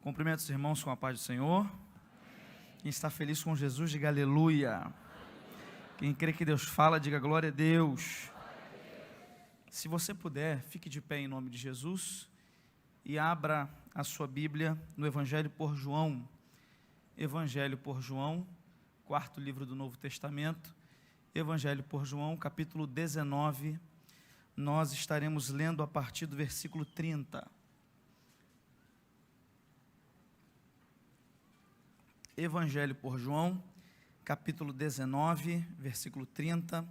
Cumprimento os irmãos com a paz do Senhor. Quem está feliz com Jesus, diga aleluia. Quem crê que Deus fala, diga glória a Deus. Se você puder, fique de pé em nome de Jesus e abra a sua Bíblia no Evangelho por João. Evangelho por João, quarto livro do Novo Testamento. Evangelho por João, capítulo 19. Nós estaremos lendo a partir do versículo 30. Evangelho por João, capítulo 19, versículo 30.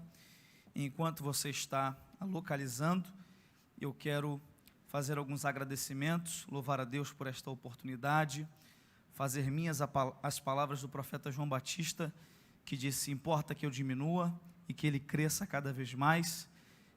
Enquanto você está localizando, eu quero fazer alguns agradecimentos, louvar a Deus por esta oportunidade, fazer minhas as palavras do profeta João Batista, que disse: importa que eu diminua e que ele cresça cada vez mais.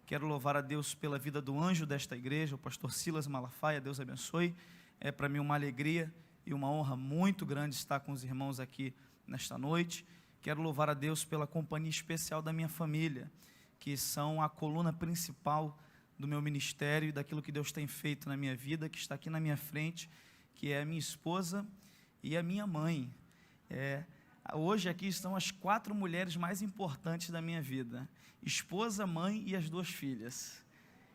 Quero louvar a Deus pela vida do anjo desta igreja, o pastor Silas Malafaia. Deus abençoe. É para mim uma alegria e uma honra muito grande estar com os irmãos aqui nesta noite. Quero louvar a Deus pela companhia especial da minha família, que são a coluna principal do meu ministério e daquilo que Deus tem feito na minha vida, que está aqui na minha frente, que é a minha esposa e a minha mãe. Hoje aqui estão as 4 mulheres mais importantes da minha vida: esposa, mãe e as 2 filhas.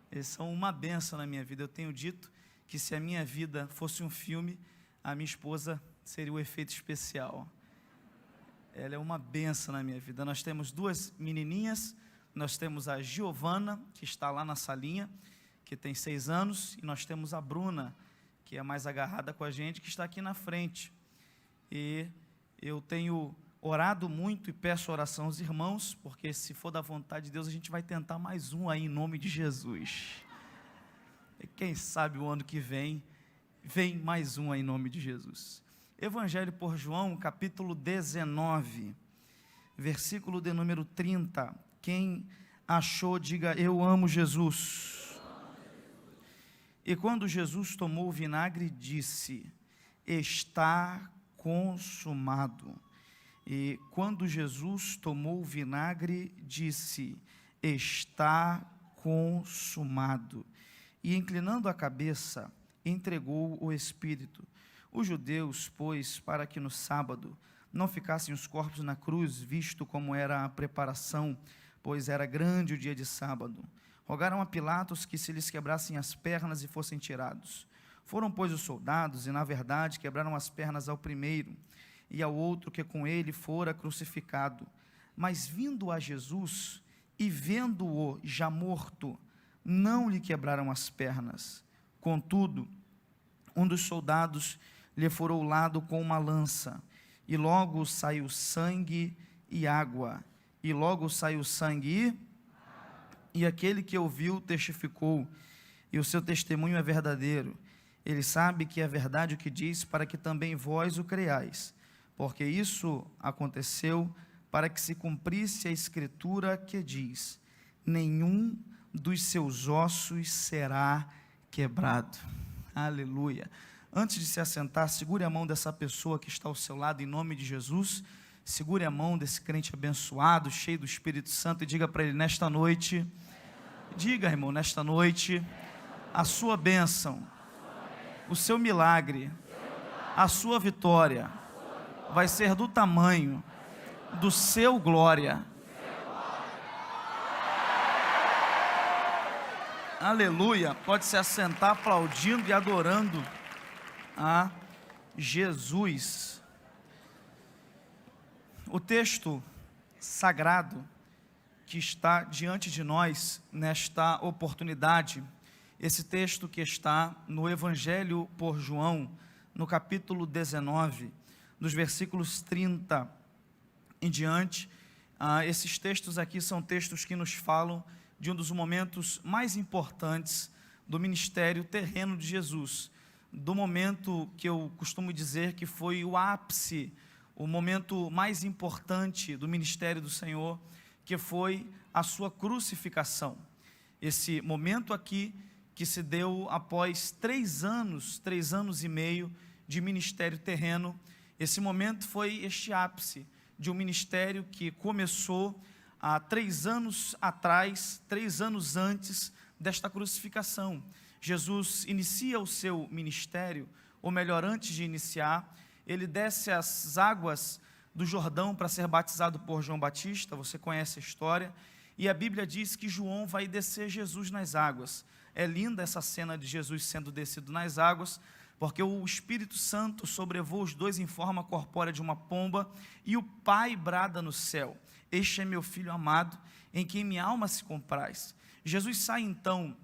Eles são uma bênção na minha vida. Eu tenho dito que se a minha vida fosse um filme, a minha esposa seria o efeito especial. Ela é uma bênção na minha vida. Nós temos 2 menininhas. Nós temos a Giovana, que está lá na salinha, que tem 6 anos, e nós temos a Bruna, que é mais agarrada com a gente, que está aqui na frente. E eu tenho orado muito e peço oração aos irmãos, porque se for da vontade de Deus, a gente vai tentar mais um aí em nome de Jesus. E quem sabe o ano que vem mais um aí em nome de Jesus. Evangelho por João, capítulo 19, versículo de número 30. Quem achou, diga: eu amo Jesus. E quando Jesus tomou o vinagre, disse: está consumado. E quando Jesus tomou o vinagre, disse: está consumado. E inclinando a cabeça, entregou o Espírito. Os judeus, pois, para que no sábado não ficassem os corpos na cruz, visto como era a preparação, pois era grande o dia de sábado, rogaram a Pilatos que se lhes quebrassem as pernas e fossem tirados. Foram, pois, os soldados, e na verdade quebraram as pernas ao primeiro e ao outro que com ele fora crucificado. Mas vindo a Jesus e vendo-o já morto, não lhe quebraram as pernas. Contudo, um dos soldados lhe furou o lado com uma lança, e logo saiu sangue e água. E logo saiu sangue e aquele que ouviu testificou, e o seu testemunho é verdadeiro. Ele sabe que é verdade o que diz, para que também vós o creiais, porque isso aconteceu para que se cumprisse a escritura que diz: nenhum dos seus ossos será quebrado. Aleluia. Antes de se assentar, segure a mão dessa pessoa que está ao seu lado em nome de Jesus. Segure a mão desse crente abençoado, cheio do Espírito Santo, e diga para ele: nesta noite, diga, irmão, nesta noite, a sua bênção, o seu milagre, a sua vitória vai ser do tamanho do seu glória. Aleluia. Pode se assentar aplaudindo e adorando a Jesus. O texto sagrado que está diante de nós nesta oportunidade, esse texto que está no Evangelho por João, no capítulo 19, dos versículos 30 em diante, esses textos aqui são textos que nos falam de um dos momentos mais importantes do ministério terreno de Jesus, do momento que eu costumo dizer que foi o ápice, o momento mais importante do ministério do Senhor, que foi a sua crucificação. Esse momento aqui que se deu após 3 anos e meio de ministério terreno. Esse momento foi este ápice de um ministério que começou há 3 anos atrás, 3 anos antes desta crucificação. Jesus inicia o seu ministério ou melhor, antes de iniciar, ele desce as águas do Jordão para ser batizado por João Batista. Você conhece a história, e a Bíblia diz que João vai descer Jesus nas águas. É linda essa cena de Jesus sendo descido nas águas, porque o Espírito Santo sobrevoa os dois em forma corpórea de uma pomba, e o Pai brada no céu: este é meu Filho amado, em quem minha alma se compraz. Jesus sai então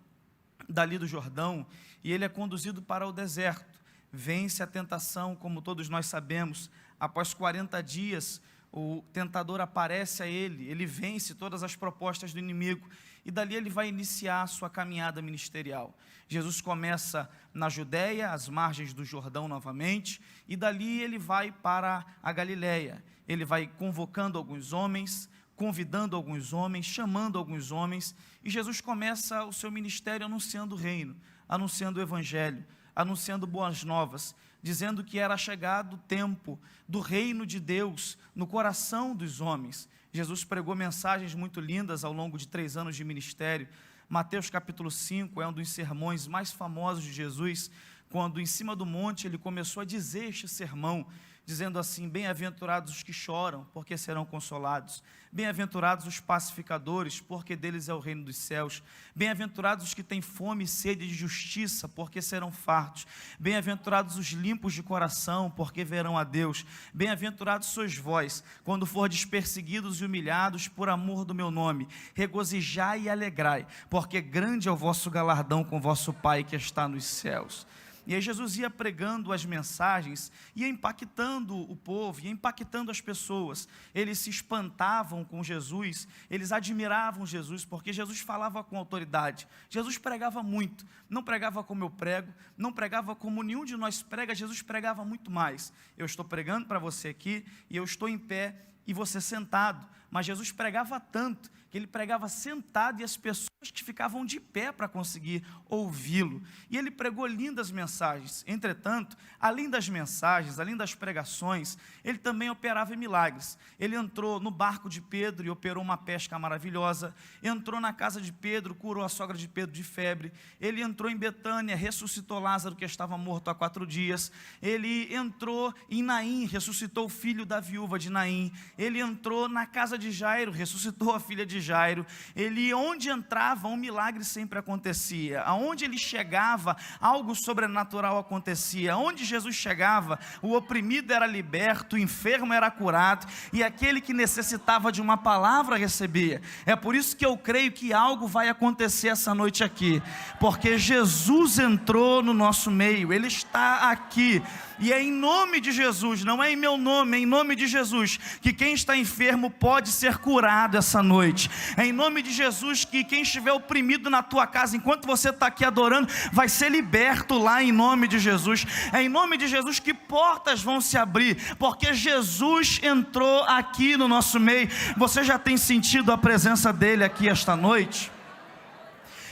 dali do Jordão, e ele é conduzido para o deserto, vence a tentação, como todos nós sabemos. Após 40 dias, o tentador aparece a ele, ele vence todas as propostas do inimigo, e dali ele vai iniciar a sua caminhada ministerial. Jesus começa na Judéia, às margens do Jordão novamente, e dali ele vai para a Galileia. Ele vai convocando alguns homens, convidando alguns homens, chamando alguns homens, e Jesus começa o seu ministério anunciando o reino, anunciando o evangelho, anunciando boas novas, dizendo que era chegado o tempo do reino de Deus no coração dos homens. Jesus pregou mensagens muito lindas ao longo de 3 anos de ministério. Mateus capítulo 5 é um dos sermões mais famosos de Jesus, quando em cima do monte ele começou a dizer este sermão, dizendo assim: bem-aventurados os que choram, porque serão consolados. Bem-aventurados os pacificadores, porque deles é o reino dos céus. Bem-aventurados os que têm fome e sede de justiça, porque serão fartos. Bem-aventurados os limpos de coração, porque verão a Deus. Bem-aventurados sois vós, quando fordes perseguidos e humilhados por amor do meu nome. Regozijai e alegrai, porque grande é o vosso galardão com vosso Pai que está nos céus. E aí Jesus ia pregando as mensagens, ia impactando o povo, ia impactando as pessoas. Eles se espantavam com Jesus, eles admiravam Jesus, porque Jesus falava com autoridade. Jesus pregava muito, não pregava como eu prego, não pregava como nenhum de nós prega. Jesus pregava muito mais. Eu estou pregando para você aqui, e eu estou em pé, e você sentado, mas Jesus pregava tanto, que ele pregava sentado, e as pessoas que ficavam de pé para conseguir ouvi-lo, e ele pregou lindas mensagens. Entretanto, além das mensagens, além das pregações, ele também operava milagres. Ele entrou no barco de Pedro e operou uma pesca maravilhosa, entrou na casa de Pedro, curou a sogra de Pedro de febre, ele entrou em Betânia, ressuscitou Lázaro que estava morto há 4 dias, ele entrou em Naim, ressuscitou o filho da viúva de Naim, ele entrou na casa de Jairo, ressuscitou a filha de Jairo. Ele, onde entrava, um milagre sempre acontecia. Aonde ele chegava, algo sobrenatural acontecia. Aonde Jesus chegava, o oprimido era liberto, o enfermo era curado, e aquele que necessitava de uma palavra recebia. É por isso que eu creio que algo vai acontecer essa noite aqui, porque Jesus entrou no nosso meio, ele está aqui. E é em nome de Jesus, não é em meu nome, é em nome de Jesus, que quem está enfermo pode ser curado essa noite. É em nome de Jesus que quem estiver oprimido na tua casa, enquanto você está aqui adorando, vai ser liberto lá em nome de Jesus. É em nome de Jesus que portas vão se abrir, porque Jesus entrou aqui no nosso meio. Você já tem sentido a presença dele aqui esta noite?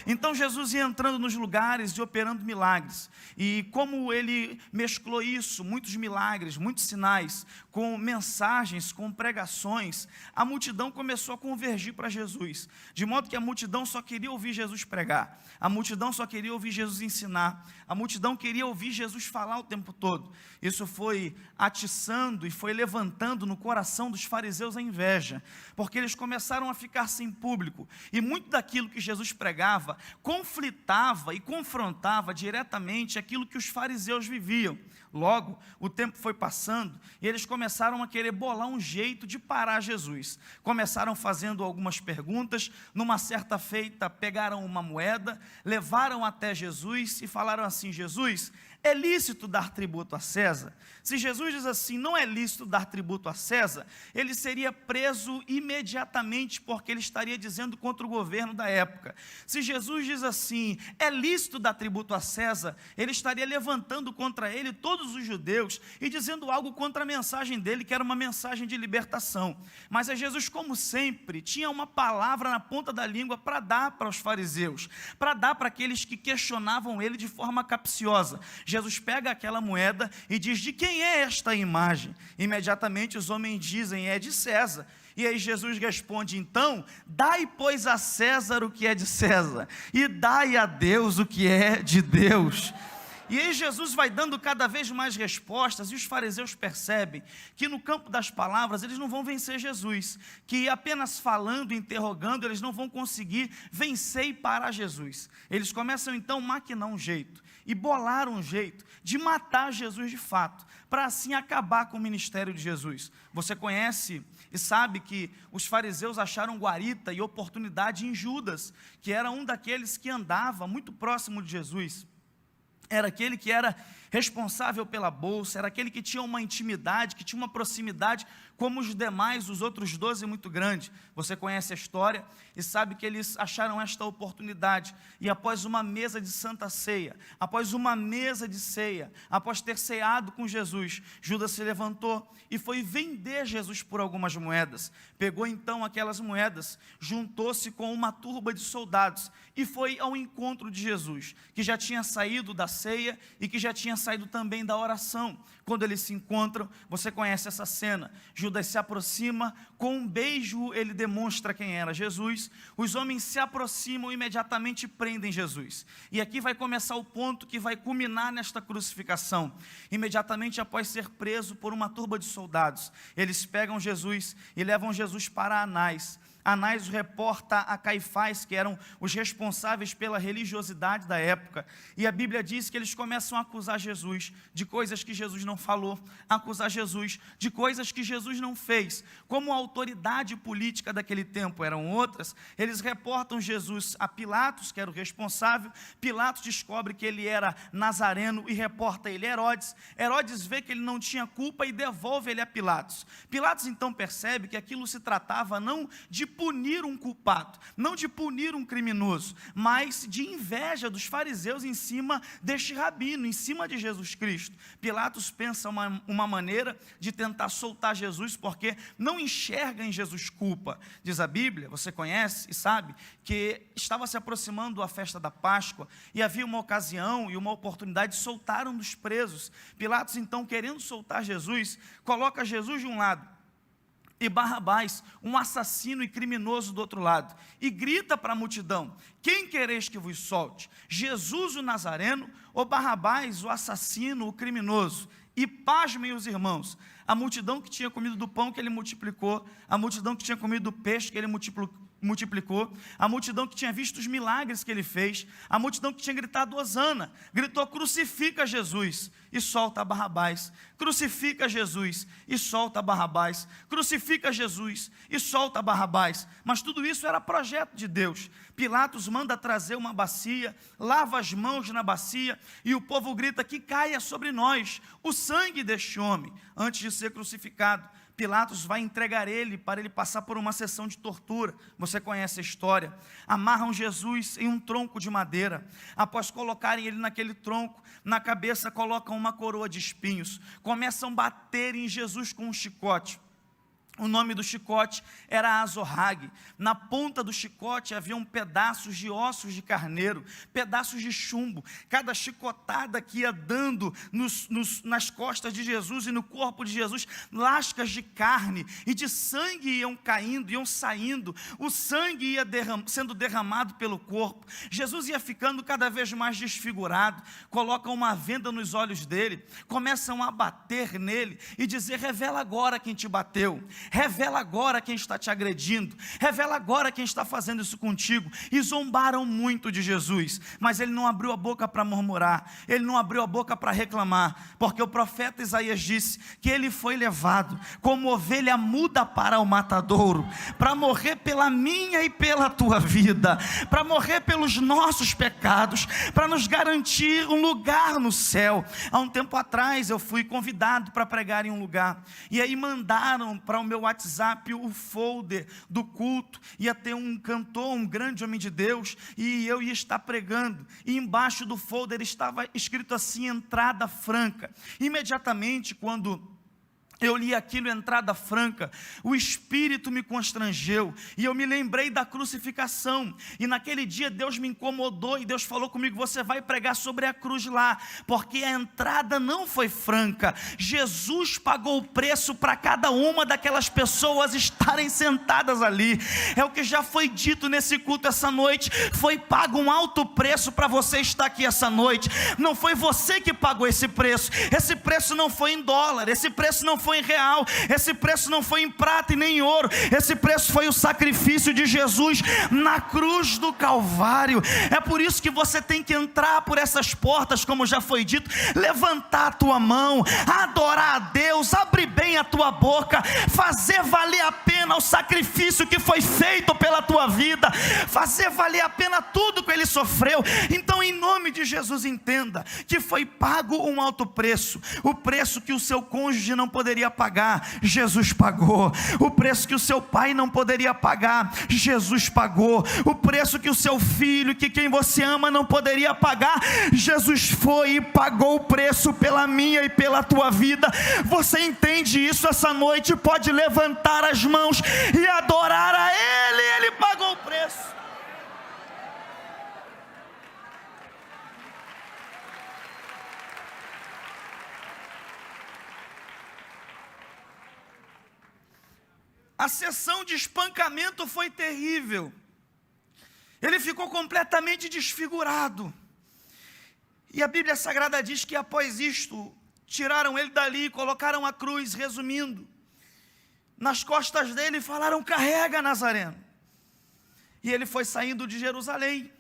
Então Jesus ia entrando nos lugares e operando milagres, e como ele mesclou isso, muitos milagres, muitos sinais, com mensagens, com pregações, a multidão começou a convergir para Jesus, de modo que a multidão só queria ouvir Jesus pregar, a multidão só queria ouvir Jesus ensinar, a multidão queria ouvir Jesus falar o tempo todo. Isso foi atiçando e foi levantando no coração dos fariseus a inveja, porque eles começaram a ficar sem público, e muito daquilo que Jesus pregava conflitava e confrontava diretamente aquilo que os fariseus viviam. Logo, o tempo foi passando e eles começaram a querer bolar um jeito de parar Jesus. Começaram fazendo algumas perguntas. Numa certa feita, pegaram uma moeda, levaram até Jesus e falaram assim: Jesus, é lícito dar tributo a César? Se Jesus diz assim, não é lícito dar tributo a César, ele seria preso imediatamente, porque ele estaria dizendo contra o governo da época. Se Jesus diz assim, é lícito dar tributo a César, ele estaria levantando contra ele todos os judeus e dizendo algo contra a mensagem dele, que era uma mensagem de libertação. Mas a Jesus, como sempre, tinha uma palavra na ponta da língua para dar para os fariseus, para dar para aqueles que questionavam ele de forma capciosa. Jesus pega aquela moeda e diz: de quem é esta imagem? Imediatamente os homens dizem: é de César. E aí Jesus responde: então, dai pois a César o que é de César, e dai a Deus o que é de Deus. E aí Jesus vai dando cada vez mais respostas, e os fariseus percebem que no campo das palavras eles não vão vencer Jesus, que apenas falando, interrogando, eles não vão conseguir vencer e parar Jesus. Eles começam então a maquinar um jeito, e bolar um jeito de matar Jesus de fato, para assim acabar com o ministério de Jesus. Você conhece e sabe que os fariseus acharam guarita e oportunidade em Judas, que era um daqueles que andava muito próximo de Jesus. Era aquele que era responsável pela bolsa, era aquele que tinha uma intimidade, que tinha uma proximidade, como os demais, os outros 12, muito grande. Você conhece a história e sabe que eles acharam esta oportunidade, e após uma mesa de santa ceia, após uma mesa de ceia, após ter ceado com Jesus, Judas se levantou e foi vender Jesus por algumas moedas. Pegou então aquelas moedas, juntou-se com uma turba de soldados e foi ao encontro de Jesus, que já tinha saído da ceia e que já tinha saído também da oração. Quando eles se encontram, você conhece essa cena, Judas se aproxima, com um beijo ele demonstra quem era Jesus, os homens se aproximam e imediatamente prendem Jesus, e aqui vai começar o ponto que vai culminar nesta crucificação. Imediatamente após ser preso por uma turba de soldados, eles pegam Jesus e levam Jesus para Anás. Anás reporta a Caifás, que eram os responsáveis pela religiosidade da época, e a Bíblia diz que eles começam a acusar Jesus de coisas que Jesus não falou, acusar Jesus de coisas que Jesus não fez. Como a autoridade política daquele tempo eram outras, eles reportam Jesus a Pilatos, que era o responsável. Pilatos descobre que ele era nazareno e reporta ele a Herodes. Herodes vê que ele não tinha culpa e devolve ele a Pilatos. Pilatos então percebe que aquilo se tratava não de punir um culpado, não de punir um criminoso, mas de inveja dos fariseus em cima deste rabino, em cima de Jesus Cristo. Pilatos pensa uma maneira de tentar soltar Jesus, porque não enxerga em Jesus culpa. Diz a Bíblia, você conhece e sabe, que estava se aproximando a festa da Páscoa, e havia uma ocasião e uma oportunidade de soltar um dos presos. Pilatos então, querendo soltar Jesus, coloca Jesus de um lado, e Barrabás, um assassino e criminoso do outro lado, e grita para a multidão: quem quereis que vos solte? Jesus o Nazareno ou Barrabás, o assassino, o criminoso? E pasmem os irmãos, a multidão que tinha comido do pão que ele multiplicou, a multidão que tinha comido do peixe que ele multiplicou, a multidão que tinha visto os milagres que ele fez, a multidão que tinha gritado hosana, gritou: crucifica Jesus e solta Barrabás, crucifica Jesus e solta Barrabás, crucifica Jesus e solta Barrabás. Mas tudo isso era projeto de Deus. Pilatos manda trazer uma bacia, lava as mãos na bacia, e o povo grita: que caia sobre nós o sangue deste homem. Antes de ser crucificado, Pilatos vai entregar ele para ele passar por uma sessão de tortura. Você conhece a história. Amarram Jesus em um tronco de madeira. Após colocarem ele naquele tronco, na cabeça colocam uma coroa de espinhos. Começam a bater em Jesus com um chicote. O nome do chicote era Azorrague. Na ponta do chicote haviam pedaços de ossos de carneiro, pedaços de chumbo. Cada chicotada que ia dando nas costas de Jesus e no corpo de Jesus, lascas de carne e de sangue iam caindo, iam saindo. O sangue ia sendo derramado pelo corpo. Jesus ia ficando cada vez mais desfigurado. Colocam uma venda nos olhos dele, começam a bater nele e dizer: revela agora quem te bateu. Revela agora quem está te agredindo, revela agora quem está fazendo isso contigo. E zombaram muito de Jesus, mas ele não abriu a boca para murmurar, ele não abriu a boca para reclamar, porque o profeta Isaías disse que ele foi levado como ovelha muda para o matadouro, para morrer pela minha e pela tua vida, para morrer pelos nossos pecados, para nos garantir um lugar no céu. Há um tempo atrás eu fui convidado para pregar em um lugar, e aí mandaram para o meu WhatsApp o folder do culto. Ia ter um cantor, um grande homem de Deus, e eu ia estar pregando, e embaixo do folder estava escrito assim: entrada franca. Imediatamente, quando Eu li aquilo, entrada franca, o Espírito me constrangeu, e eu me lembrei da crucificação, e naquele dia Deus me incomodou, e Deus falou comigo: você vai pregar sobre a cruz lá, porque a entrada não foi franca. Jesus pagou o preço para cada uma daquelas pessoas estarem sentadas ali. É o que já foi dito nesse culto essa noite, foi pago um alto preço para você estar aqui essa noite. Não foi você que pagou esse preço não foi em dólar, esse preço não foi em real, esse preço não foi em prata e nem em ouro, esse preço foi o sacrifício de Jesus na cruz do Calvário. É por isso que você tem que entrar por essas portas, como já foi dito, levantar a tua mão, adorar a Deus, abrir bem a tua boca, fazer valer a pena o sacrifício que foi feito pela tua vida, fazer valer a pena tudo que Ele sofreu. Então, em nome de Jesus, entenda que foi pago um alto preço, o preço que o seu cônjuge não poderia pagar, Jesus pagou. O preço que o seu pai não poderia pagar, Jesus pagou. O preço que o seu filho, que quem você ama não poderia pagar, Jesus foi e pagou o preço pela minha e pela tua vida. Você entende isso essa noite? Pode levantar as mãos e adorar a Ele. Ele pagou o preço. A sessão de espancamento foi terrível. Ele ficou completamente desfigurado. E a Bíblia Sagrada diz que após isto, tiraram ele dali e colocaram a cruz, resumindo, nas costas dele e falaram: carrega, Nazareno. E ele foi saindo de Jerusalém,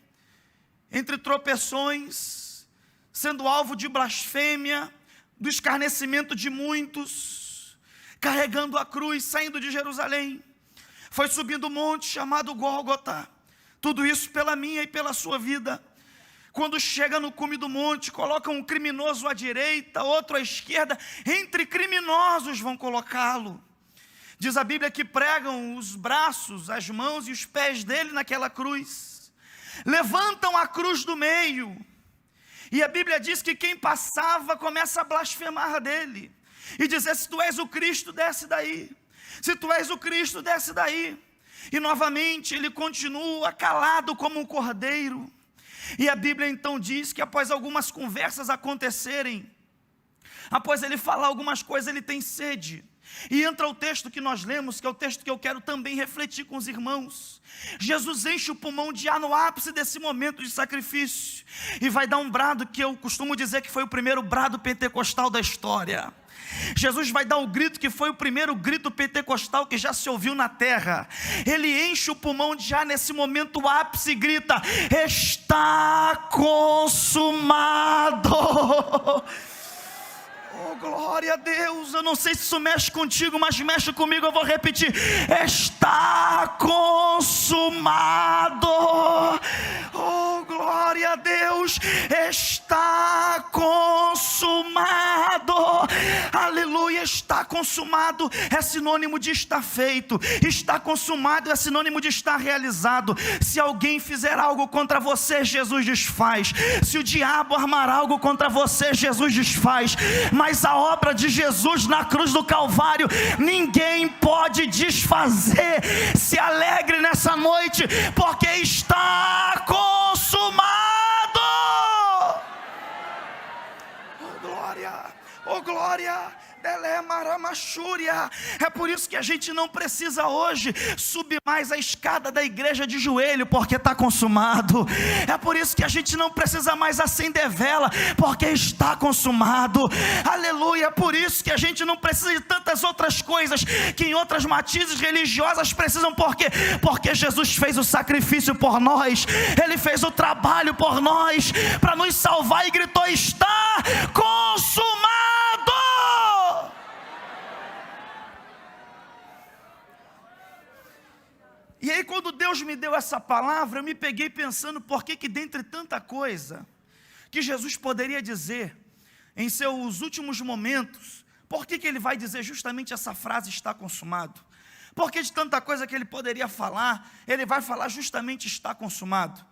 entre tropeções, sendo alvo de blasfêmia, do escarnecimento de muitos, carregando a cruz, saindo de Jerusalém, foi subindo um monte chamado Gólgota, tudo isso pela minha e pela sua vida. Quando chega no cume do monte, colocam um criminoso à direita, outro à esquerda, entre criminosos vão colocá-lo. Diz a Bíblia que pregam os braços, as mãos e os pés dele naquela cruz, levantam a cruz do meio, e a Bíblia diz que quem passava começa a blasfemar dele, e dizer: se tu és o Cristo, desce daí, se tu és o Cristo, desce daí. E novamente ele continua calado como um cordeiro. E a Bíblia então diz que após algumas conversas acontecerem, após ele falar algumas coisas, ele tem sede. E entra o texto que nós lemos, que é o texto que eu quero também refletir com os irmãos. Jesus enche o pulmão de ar no ápice desse momento de sacrifício, e vai dar um brado que eu costumo dizer que foi o primeiro brado pentecostal da história. Jesus vai dar o grito que foi o primeiro grito pentecostal que já se ouviu na terra. Ele enche o pulmão de ar nesse momento ápice e grita: está consumado. Oh, glória a Deus. Eu não sei se isso mexe contigo, mas mexe comigo. Eu vou repetir: está consumado. Oh, glória a Deus. Está consumado. Aleluia. Está consumado é sinônimo de estar feito. Está consumado é sinônimo de estar realizado. Se alguém fizer algo contra você, Jesus desfaz. Se o diabo armar algo contra você, Jesus desfaz. Mas a obra de Jesus na cruz do Calvário, ninguém pode desfazer. Se alegre nessa noite, porque está consumado. Oh glória, oh glória. É por isso que a gente não precisa hoje subir mais a escada da igreja de joelho, porque está consumado. É por isso que a gente não precisa mais acender vela, porque está consumado. Aleluia. É por isso que a gente não precisa de tantas outras coisas que em outras matizes religiosas precisam. Por quê? Porque Jesus fez o sacrifício por nós. Ele fez o trabalho por nós, para nos salvar, e gritou: está consumado. E aí, quando Deus me deu essa palavra, eu me peguei pensando: por que dentre tanta coisa que Jesus poderia dizer em seus últimos momentos, por que Ele vai dizer justamente essa frase: está consumado? Porque de tanta coisa que Ele poderia falar, Ele vai falar justamente está consumado?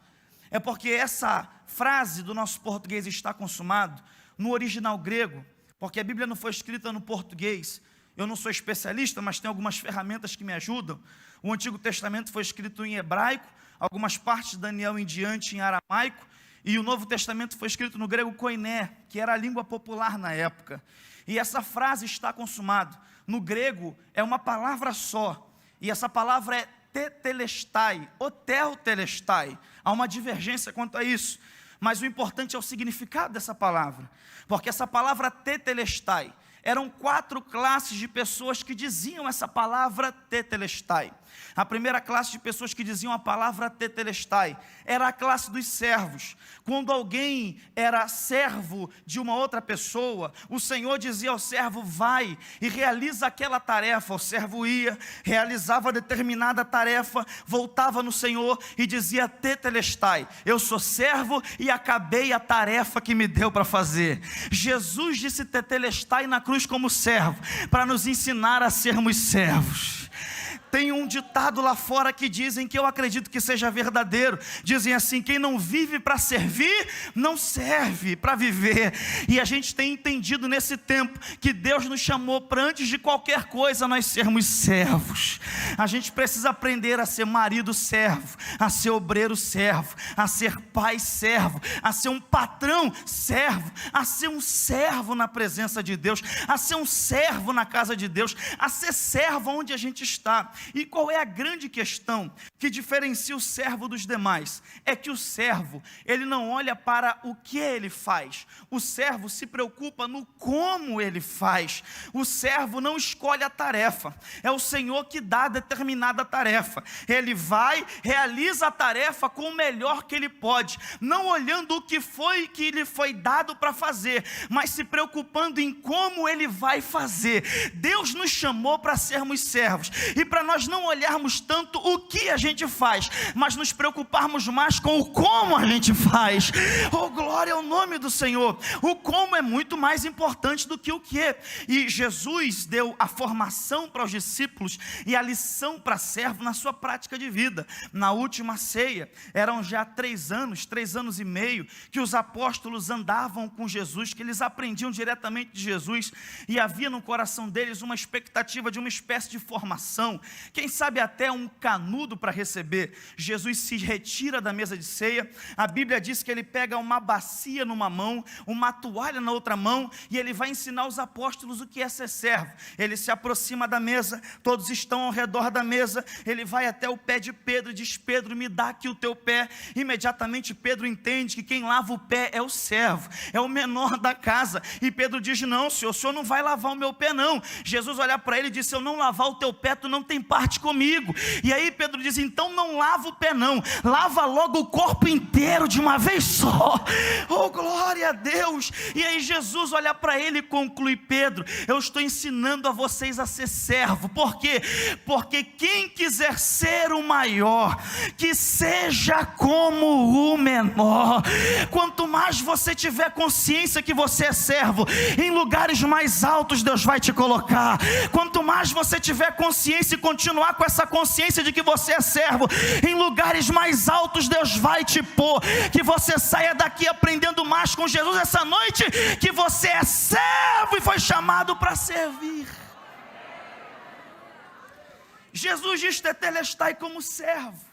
É porque essa frase do nosso português, está consumado, no original grego, porque a Bíblia não foi escrita no português, eu não sou especialista, mas tem algumas ferramentas que me ajudam. O Antigo Testamento foi escrito em hebraico, algumas partes de Daniel em diante em aramaico, e o Novo Testamento foi escrito no grego koiné, que era a língua popular na época. E essa frase, está consumado, no grego é uma palavra só, e essa palavra é tetelestai, ou teotelestai. Há uma divergência quanto a isso, mas o importante é o significado dessa palavra, porque essa palavra tetelestai, eram 4 classes de pessoas que diziam essa palavra tetelestai. A primeira classe de pessoas que diziam a palavra tetelestai era a classe dos servos. Quando alguém era servo de uma outra pessoa, o Senhor dizia ao servo: vai e realiza aquela tarefa. O servo ia, realizava determinada tarefa, voltava no Senhor e dizia: tetelestai, eu sou servo e acabei a tarefa que me deu para fazer. Jesus disse tetelestai na cruz como servo, para nos ensinar a sermos servos. Tem um ditado lá fora que dizem, que eu acredito que seja verdadeiro, dizem assim: quem não vive para servir, não serve para viver. E a gente tem entendido nesse tempo, que Deus nos chamou para, antes de qualquer coisa, nós sermos servos. A gente precisa aprender a ser marido servo, a ser obreiro servo, a ser pai servo, a ser um patrão servo, a ser um servo na presença de Deus, a ser um servo na casa de Deus, a ser servo onde a gente está. E qual é a grande questão que diferencia o servo dos demais? É que o servo, ele não olha para o que ele faz. O servo se preocupa no como ele faz. O servo não escolhe a tarefa. É o Senhor que dá determinada tarefa. Ele vai, realiza a tarefa com o melhor que ele pode, não olhando o que lhe foi dado para fazer, mas se preocupando em como ele vai fazer. Deus nos chamou para sermos servos, e para nós não olharmos tanto o que a gente faz, mas nos preocuparmos mais com o como a gente faz. Oh, glória ao nome do Senhor. O como é muito mais importante do que o que. E Jesus deu a formação para os discípulos e a lição para servo na sua prática de vida. Na última ceia, eram já 3 anos e meio, que os apóstolos andavam com Jesus, que eles aprendiam diretamente de Jesus, e havia no coração deles uma expectativa de uma espécie de formação, quem sabe até um canudo para receber. Jesus se retira da mesa de ceia. A Bíblia diz que ele pega uma bacia numa mão, uma toalha na outra mão, e ele vai ensinar os apóstolos o que é ser servo. Ele se aproxima da mesa, todos estão ao redor da mesa, ele vai até o pé de Pedro e diz: Pedro, me dá aqui o teu pé. Imediatamente Pedro entende que quem lava o pé é o servo, é o menor da casa, e Pedro diz: não, senhor, o senhor não vai lavar o meu pé não. Jesus olha para ele e diz: se eu não lavar o teu pé, tu não tem parte comigo. E aí Pedro diz: então não lava o pé não, lava logo o corpo inteiro de uma vez só. Oh, glória a Deus. E aí Jesus olha para ele e conclui: Pedro, eu estou ensinando a vocês a ser servo. Por quê? Porque quem quiser ser o maior, que seja como o menor. Quanto mais você tiver consciência que você é servo, em lugares mais altos Deus vai te colocar. Quanto mais você tiver consciência e continuar com essa consciência de que você é servo, em lugares mais altos Deus vai te pôr. Que você saia daqui aprendendo mais com Jesus essa noite, que você é servo e foi chamado para servir. Jesus diz tetelestai como servo,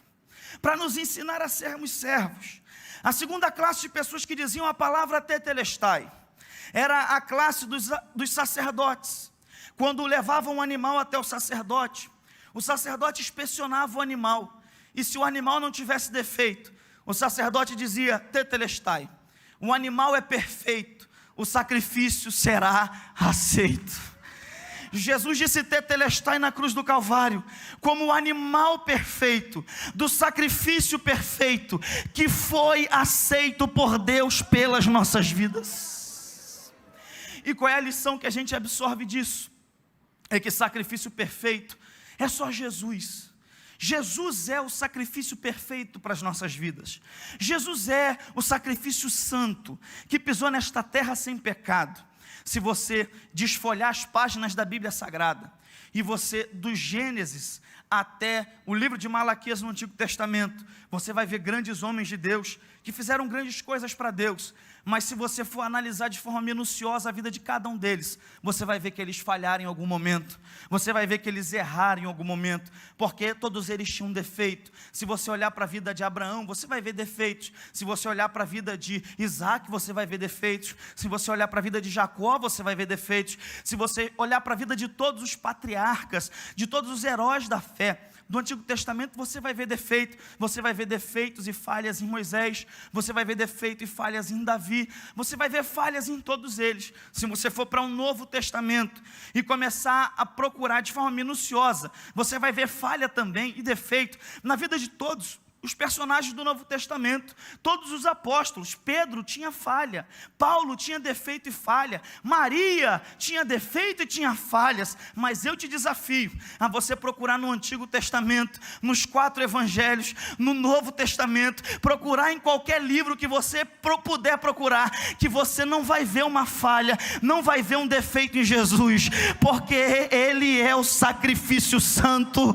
para nos ensinar a sermos servos. A segunda classe de pessoas que diziam a palavra tetelestai era a classe dos sacerdotes. Quando levavam um animal até o sacerdote inspecionava o animal, e se o animal não tivesse defeito, o sacerdote dizia tetelestai, o animal é perfeito, o sacrifício será aceito. Jesus disse tetelestai na cruz do Calvário, como o animal perfeito, do sacrifício perfeito, que foi aceito por Deus pelas nossas vidas. E qual é a lição que a gente absorve disso? É que sacrifício perfeito é só Jesus. Jesus é o sacrifício perfeito para as nossas vidas. Jesus é o sacrifício santo, que pisou nesta terra sem pecado. Se você desfolhar as páginas da Bíblia Sagrada, e você, do Gênesis até o livro de Malaquias no Antigo Testamento, você vai ver grandes homens de Deus, que fizeram grandes coisas para Deus, Mas se você for analisar de forma minuciosa a vida de cada um deles, você vai ver que eles falharam em algum momento, você vai ver que eles erraram em algum momento, porque todos eles tinham um defeito. Se você olhar para a vida de Abraão, você vai ver defeitos. Se você olhar para a vida de Isaac, você vai ver defeitos. Se você olhar para a vida de Jacó, você vai ver defeitos. Se você olhar para a vida de todos os patriarcas, de todos os heróis da fé do Antigo Testamento, você vai ver defeito. Você vai ver defeitos e falhas em Moisés, você vai ver defeito e falhas em Davi, você vai ver falhas em todos eles. Se você for para um Novo Testamento e começar a procurar de forma minuciosa, você vai ver falha também e defeito na vida de todos os personagens do Novo Testamento, todos os apóstolos. Pedro tinha falha, Paulo tinha defeito e falha, Maria tinha defeito e tinha falhas, mas eu te desafio a você procurar no Antigo Testamento, nos 4 evangelhos, no Novo Testamento, procurar em qualquer livro que você puder procurar, que você não vai ver uma falha, não vai ver um defeito em Jesus, porque Ele é o sacrifício santo,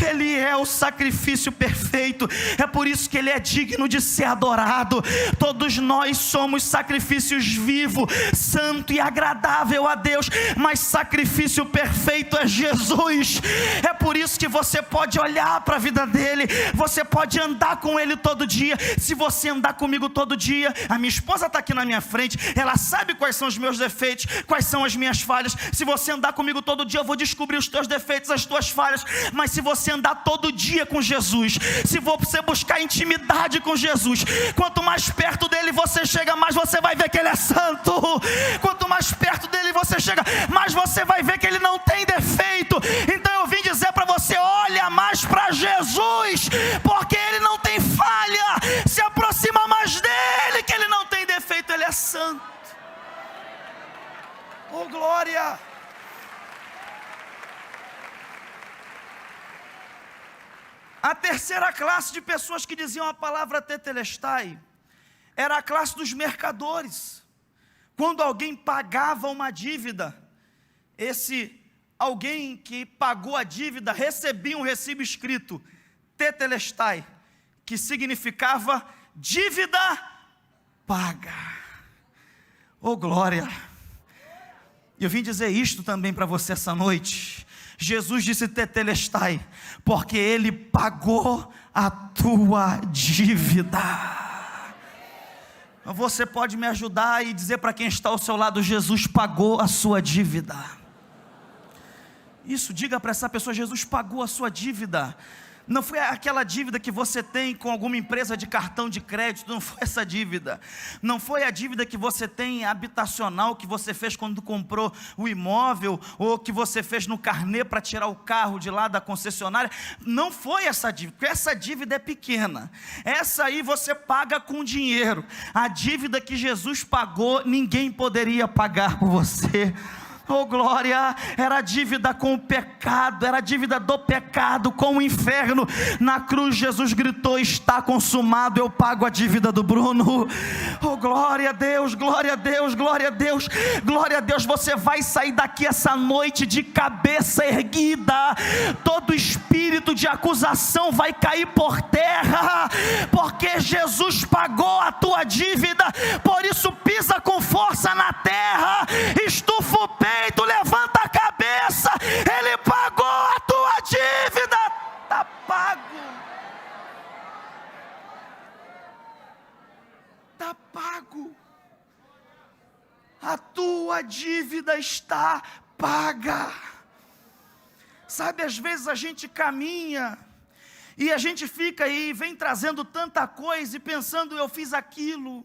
Ele é o sacrifício perfeito. É por isso que Ele é digno de ser adorado. Todos nós somos sacrifícios vivos, santo e agradável a Deus, mas sacrifício perfeito é Jesus. É por isso que você pode olhar para a vida dele, você pode andar com ele todo dia. Se você andar comigo todo dia, a minha esposa está aqui na minha frente, ela sabe quais são os meus defeitos, quais são as minhas falhas. Se você andar comigo todo dia, eu vou descobrir os teus defeitos, as tuas falhas. Mas se você andar todo dia com Jesus, se você buscar intimidade com Jesus, quanto mais perto dele você chega, mais você vai ver que ele é santo. Quanto mais perto dele você chega, mais você vai ver que ele não tem defeito. Então eu vim dizer para você: olha mais para Jesus, porque ele não tem falha. Se aproxima mais dele, que ele não tem defeito, ele é santo. Oh glória! A terceira classe de pessoas que diziam a palavra tetelestai era a classe dos mercadores. Quando alguém pagava uma dívida, esse alguém que pagou a dívida recebia um recibo escrito tetelestai, que significava dívida paga. Oh glória! Eu vim dizer isto também para você essa noite. Jesus disse tetelestai, porque Ele pagou a tua dívida. Você pode me ajudar e dizer para quem está ao seu lado: Jesus pagou a sua dívida. Isso, diga para essa pessoa: Jesus pagou a sua dívida. Não foi aquela dívida que você tem com alguma empresa de cartão de crédito, não foi essa dívida. Não foi a dívida que você tem habitacional, que você fez quando comprou o imóvel, ou que você fez no carnê para tirar o carro de lá da concessionária. Não foi essa dívida, porque essa dívida é pequena. Essa aí você paga com dinheiro. A dívida que Jesus pagou, ninguém poderia pagar por você. Oh glória, era a dívida com o pecado, era a dívida do pecado com o inferno. Na cruz Jesus gritou: está consumado, eu pago a dívida do Bruno. Oh glória a Deus, glória a Deus, glória a Deus, glória a Deus. Você vai sair daqui essa noite de cabeça erguida, todo espírito de acusação vai cair por terra, porque Jesus pagou a tua dívida. Por isso pisa com força na terra, estufa o peito, levanta a cabeça. Ele pagou a tua dívida, está pago, está pago, a tua dívida está paga. Sabe, às vezes a gente caminha e a gente fica aí, vem trazendo tanta coisa e pensando: eu fiz aquilo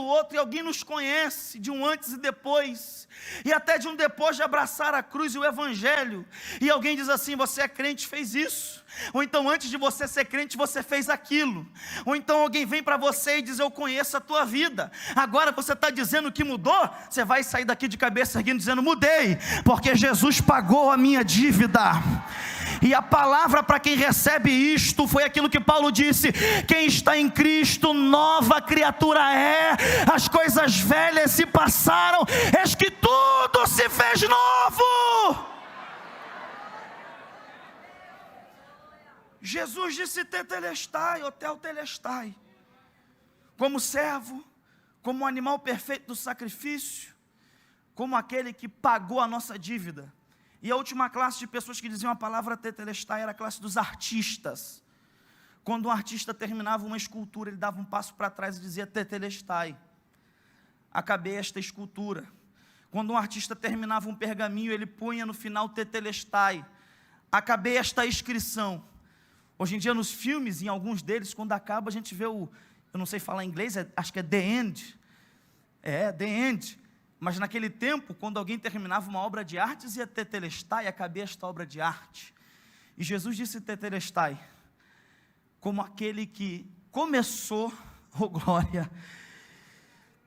outro, e alguém nos conhece de um antes e depois, e até de um depois de abraçar a cruz e o evangelho, e alguém diz assim: você é crente, fez isso, ou então antes de você ser crente você fez aquilo, ou então alguém vem para você e diz: eu conheço a tua vida, agora você está dizendo que mudou. Você vai sair daqui de cabeça erguida dizendo: mudei, porque Jesus pagou a minha dívida. E a palavra para quem recebe isto foi aquilo que Paulo disse: quem está em Cristo, nova criatura é, as coisas velhas se passaram, eis que tudo se fez novo. Jesus disse tetelestai, ou tetelestai, como servo, como o animal perfeito do sacrifício, como aquele que pagou a nossa dívida. E a última classe de pessoas que diziam a palavra tetelestai era a classe dos artistas. Quando um artista terminava uma escultura, ele dava um passo para trás e dizia tetelestai, acabei esta escultura. Quando um artista terminava um pergaminho, ele punha no final tetelestai, acabei esta inscrição. Hoje em dia nos filmes, em alguns deles, quando acaba a gente vê eu não sei falar inglês, acho que é the end, the end, mas naquele tempo, quando alguém terminava uma obra de arte, dizia tetelestai, acabei esta obra de arte. E Jesus disse tetelestai, como aquele que começou, oh glória,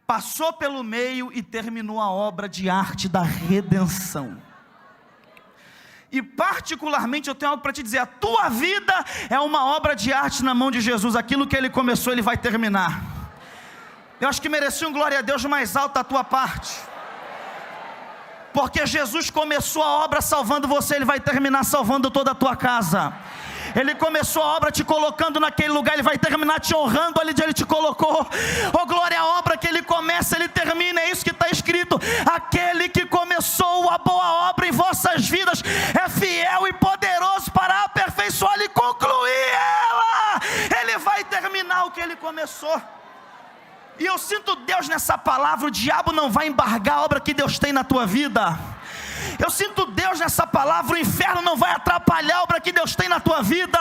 passou pelo meio e terminou a obra de arte da redenção. E particularmente eu tenho algo para te dizer, a tua vida é uma obra de arte na mão de Jesus, aquilo que Ele começou Ele vai terminar. Eu acho que merecia um glória a Deus mais alto da tua parte, porque Jesus começou a obra salvando você, Ele vai terminar salvando toda a tua casa. Ele começou a obra te colocando naquele lugar, Ele vai terminar te honrando ali onde Ele te colocou. Oh glória, a obra que Ele começa, Ele termina, é isso que está escrito. Aquele que começou a boa obra em vossas vidas é fiel e poderoso para aperfeiçoar e concluir ela. Ele vai terminar o que Ele começou. E eu sinto Deus nessa palavra, o diabo não vai embargar a obra que Deus tem na tua vida. Eu sinto Deus nessa palavra, o inferno não vai atrapalhar a obra que Deus tem na tua vida.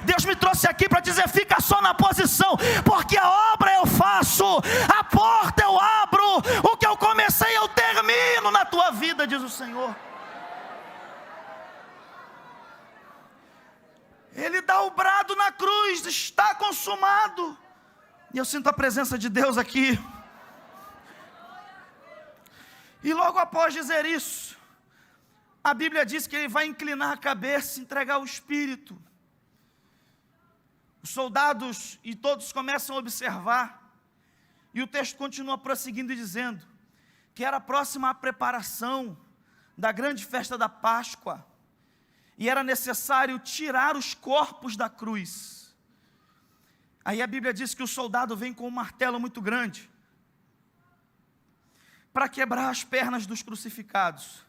Deus me trouxe aqui para dizer, fica só na posição, porque a obra eu faço, a porta eu abro, o que eu comecei eu termino na tua vida, diz o Senhor. Ele dá o brado na cruz, está consumado. E eu sinto a presença de Deus aqui. E logo após dizer isso, a Bíblia diz que Ele vai inclinar a cabeça, entregar o Espírito. Os soldados e todos começam a observar, e o texto continua prosseguindo e dizendo, que era próxima a preparação da grande festa da Páscoa, e era necessário tirar os corpos da cruz. Aí a Bíblia diz que o soldado vem com um martelo muito grande, para quebrar as pernas dos crucificados.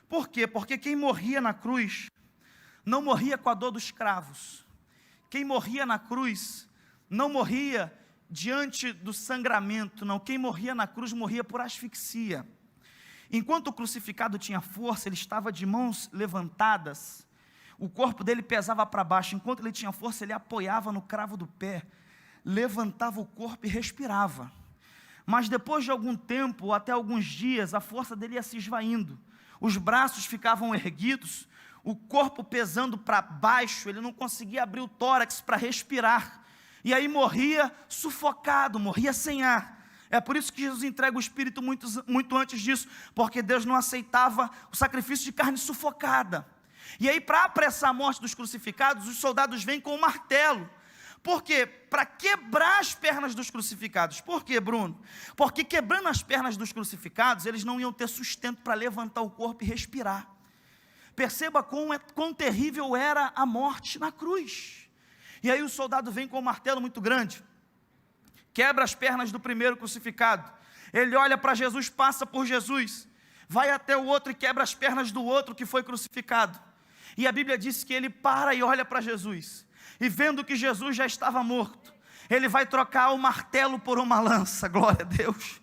Por quê? Porque quem morria na cruz, não morria com a dor dos cravos. Quem morria na cruz, não morria diante do sangramento, não. Quem morria na cruz, morria por asfixia. Enquanto o crucificado tinha força, ele estava de mãos levantadas, o corpo dele pesava para baixo. Enquanto ele tinha força, ele apoiava no cravo do pé, levantava o corpo e respirava. Mas depois de algum tempo, até alguns dias, a força dele ia se esvaindo. Os braços ficavam erguidos, o corpo pesando para baixo, ele não conseguia abrir o tórax para respirar. E aí morria sufocado, morria sem ar. É por isso que Jesus entrega o Espírito muito antes disso, porque Deus não aceitava o sacrifício de carne sufocada. E aí, para apressar a morte dos crucificados, os soldados vêm com um martelo. Por quê? Para quebrar as pernas dos crucificados. Por quê, Bruno? Porque quebrando as pernas dos crucificados, eles não iam ter sustento para levantar o corpo e respirar. Perceba quão terrível era a morte na cruz. E aí o soldado vem com um martelo muito grande, quebra as pernas do primeiro crucificado. Ele olha para Jesus, passa por Jesus, vai até o outro e quebra as pernas do outro que foi crucificado. E a Bíblia diz que ele para e olha para Jesus. E vendo que Jesus já estava morto, ele vai trocar o martelo por uma lança, glória a Deus.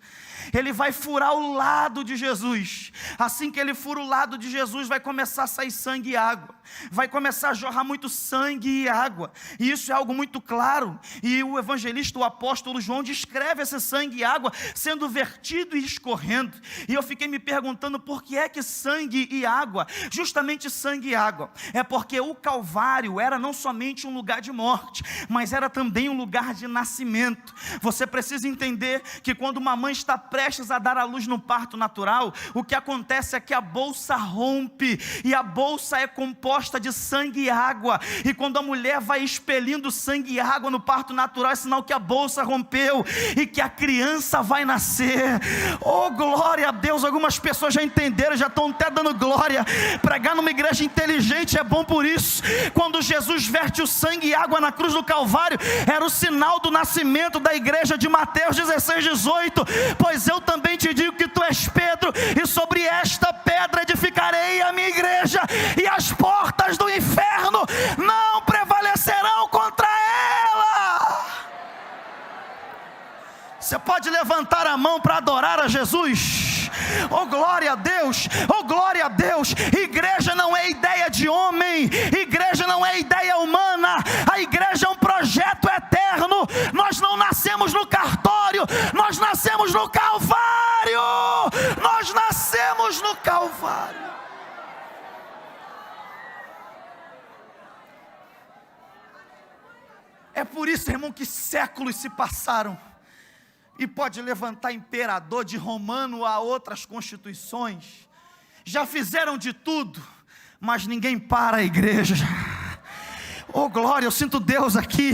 Ele vai furar o lado de Jesus. Assim que ele fura o lado de Jesus, vai começar a sair sangue e água. Vai começar a jorrar muito sangue e água. E isso é algo muito claro. E o evangelista, o apóstolo João, descreve esse sangue e água sendo vertido e escorrendo. E eu fiquei me perguntando por que é que sangue e água? Justamente sangue e água. É porque o Calvário era não somente um lugar de morte, mas era também um lugar de nascimento. Você precisa entender que quando uma mãe está prestes prestes a dar à luz no parto natural, o que acontece é que a bolsa rompe, e a bolsa é composta de sangue e água, e quando a mulher vai expelindo sangue e água no parto natural, é sinal que a bolsa rompeu, e que a criança vai nascer. Oh, glória a Deus! Algumas pessoas já entenderam, já estão até dando glória. Pregar numa igreja inteligente é bom por isso. Quando Jesus verte o sangue e água na cruz do Calvário, era o sinal do nascimento da igreja de Mateus 16:18, pois eu também te digo que tu és Pedro, e sobre esta pedra edificarei a minha igreja, e as portas do inferno não prevalecerão contra ela. Você pode levantar a mão para adorar a Jesus? Oh, glória a Deus! Oh, glória a Deus! Igreja não é ideia de homem, igreja não é ideia humana, a igreja é um projeto eterno. Nós não nascemos no cartório, nós nascemos no Calvário. Nós nascemos no Calvário. É por isso, irmão, que séculos se passaram, e pode levantar imperador de romano a outras constituições, já fizeram de tudo, mas ninguém para a igreja. Oh, glória, eu sinto Deus aqui.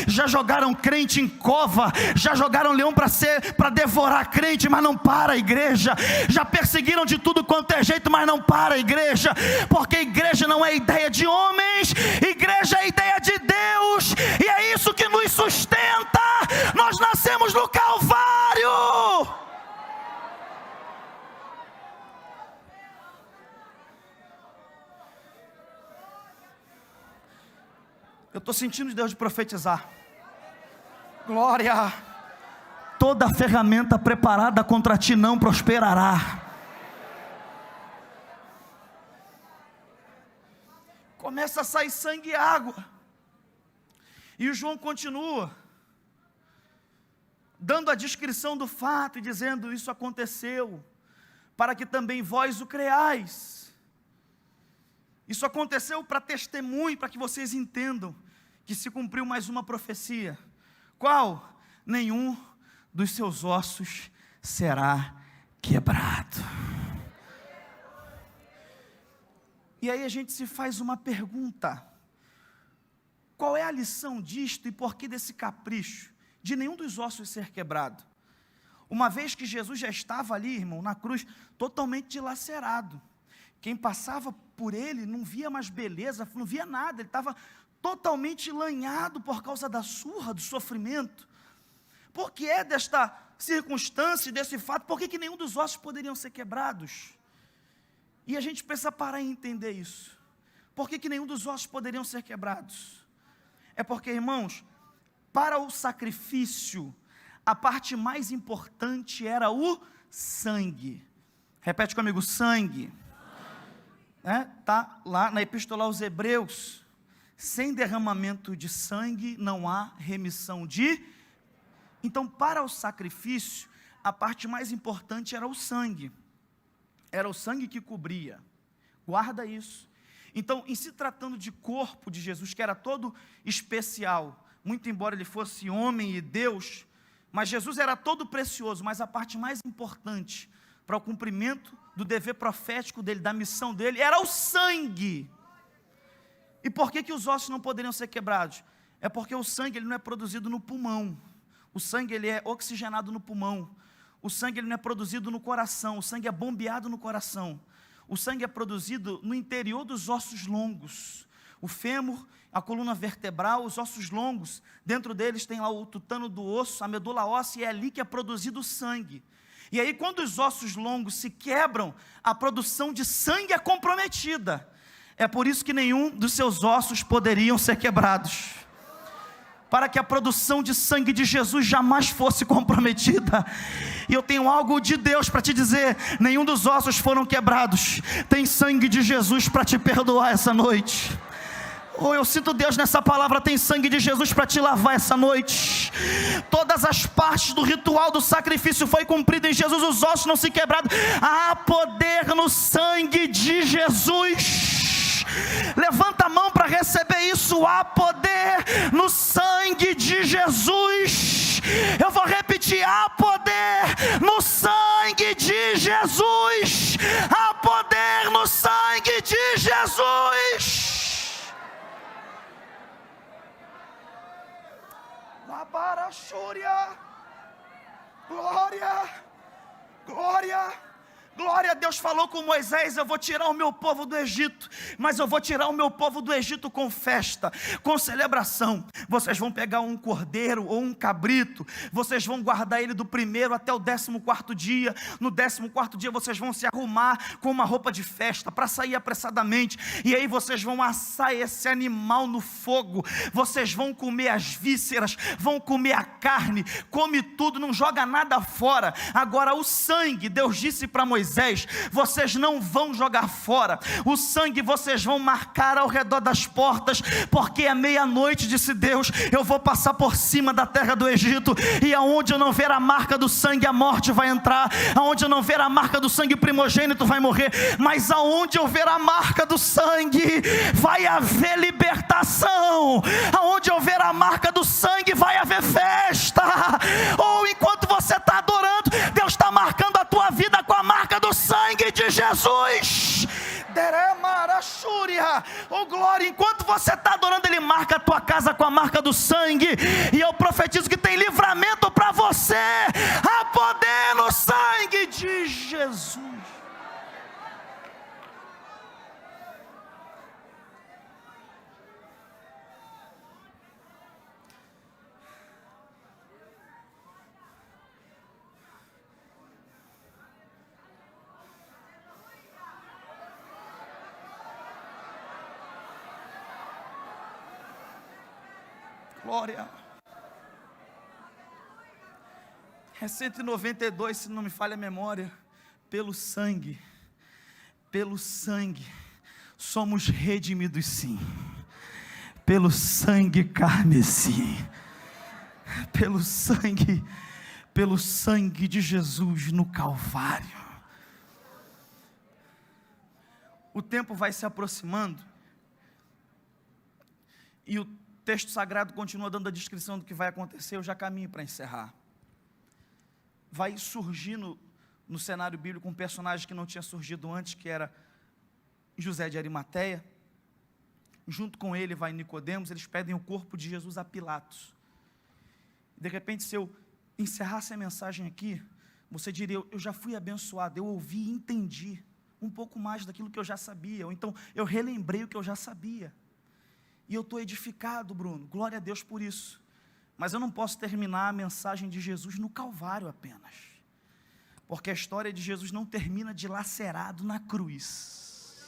Já jogaram crente em cova, já jogaram leão para devorar crente, mas não para a igreja. Já perseguiram de tudo quanto é jeito, mas não para a igreja, porque a igreja não é ideia de homens, igreja é ideia de Deus, e é isso que nos sustenta. Nós nascemos no Calvário. Eu estou sentindo Deus de profetizar. Glória. Toda ferramenta preparada contra ti não prosperará. Começa a sair sangue e água, e o João continua dando a descrição do fato e dizendo: isso aconteceu para que também vós o creais. Isso aconteceu para testemunho, para que vocês entendam que se cumpriu mais uma profecia. Qual? Nenhum dos seus ossos será quebrado. E aí a gente se faz uma pergunta: qual é a lição disto e por que desse capricho de nenhum dos ossos ser quebrado? Uma vez que Jesus já estava ali, irmão, na cruz, totalmente dilacerado. Quem passava por ele não via mais beleza, não via nada, ele estava totalmente lanhado por causa da surra, do sofrimento. Por que é desta circunstância, desse fato, por que nenhum dos ossos poderiam ser quebrados? E a gente precisa parar e entender isso. Por que nenhum dos ossos poderiam ser quebrados? É porque, irmãos, para o sacrifício, a parte mais importante era o sangue. Repete comigo: sangue. Está lá na Epístola aos Hebreus: sem derramamento de sangue não há remissão de... Então, para o sacrifício, a parte mais importante era o sangue. Era o sangue que cobria. Guarda isso. Então, em se tratando de corpo de Jesus, que era todo especial, muito embora ele fosse homem e Deus, mas Jesus era todo precioso, mas a parte mais importante para o cumprimento do dever profético dele, da missão dele, era o sangue. E por que os ossos não poderiam ser quebrados? É porque o sangue ele não é produzido no pulmão. O sangue ele é oxigenado no pulmão. O sangue ele não é produzido no coração. O sangue é bombeado no coração. O sangue é produzido no interior dos ossos longos. O fêmur, a coluna vertebral, os ossos longos. Dentro deles tem lá o tutano do osso, a medula óssea, e é ali que é produzido o sangue. E aí, quando os ossos longos se quebram, a produção de sangue é comprometida. É por isso que nenhum dos seus ossos poderiam ser quebrados, para que a produção de sangue de Jesus jamais fosse comprometida. E eu tenho algo de Deus para te dizer: nenhum dos ossos foram quebrados. Tem sangue de Jesus para te perdoar essa noite. Oh, eu sinto Deus nessa palavra. Tem sangue de Jesus para te lavar essa noite. Todas as partes do ritual do sacrifício foi cumprido em Jesus. Os ossos não se quebraram. Há poder no sangue de Jesus. Levanta a mão para receber isso. Há poder no sangue de Jesus. Eu vou repetir: há poder no sangue Jesus, há poder no sangue de Jesus. Labarachúria, glória, glória. Glória a Deus falou com Moisés: eu vou tirar o meu povo do Egito, mas eu vou tirar o meu povo do Egito com festa, com celebração. Vocês vão pegar um cordeiro ou um cabrito, vocês vão guardar ele do primeiro até o 14º dia. No 14º dia vocês vão se arrumar com uma roupa de festa, para sair apressadamente, e aí vocês vão assar esse animal no fogo, vocês vão comer as vísceras, vão comer a carne, come tudo, não joga nada fora. Agora o sangue, Deus disse para Moisés: vocês não vão jogar fora, o sangue vocês vão marcar ao redor das portas, porque à meia-noite, disse Deus, eu vou passar por cima da terra do Egito, e aonde eu não ver a marca do sangue, a morte vai entrar, aonde eu não ver a marca do sangue, o primogênito vai morrer, mas aonde eu ver a marca do sangue, vai haver libertação, aonde eu ver a marca do sangue, vai haver festa. Ou enquanto você está adorando, Deus está marcando a tua vida com a marca do sangue de Jesus. Oh glória, enquanto você está adorando, Ele marca a tua casa com a marca do sangue, e eu profetizo que tem livramento para você. Há poder no sangue de Jesus. Glória. É 192, se não me falha a memória. Pelo sangue somos redimidos, sim. Pelo sangue carmesim, pelo sangue de Jesus no Calvário. O tempo vai se aproximando, e o texto sagrado continua dando a descrição do que vai acontecer. Eu já caminho para encerrar. Vai surgir no cenário bíblico um personagem que não tinha surgido antes, que era José de Arimateia. Junto com ele vai Nicodemos. Eles pedem o corpo de Jesus a Pilatos. De repente, se eu encerrasse a mensagem aqui, você diria: eu já fui abençoado, eu ouvi e entendi um pouco mais daquilo que eu já sabia, ou então eu relembrei o que eu já sabia. E eu estou edificado, Bruno, glória a Deus por isso. Mas eu não posso terminar a mensagem de Jesus no Calvário apenas, porque a história de Jesus não termina dilacerado na cruz.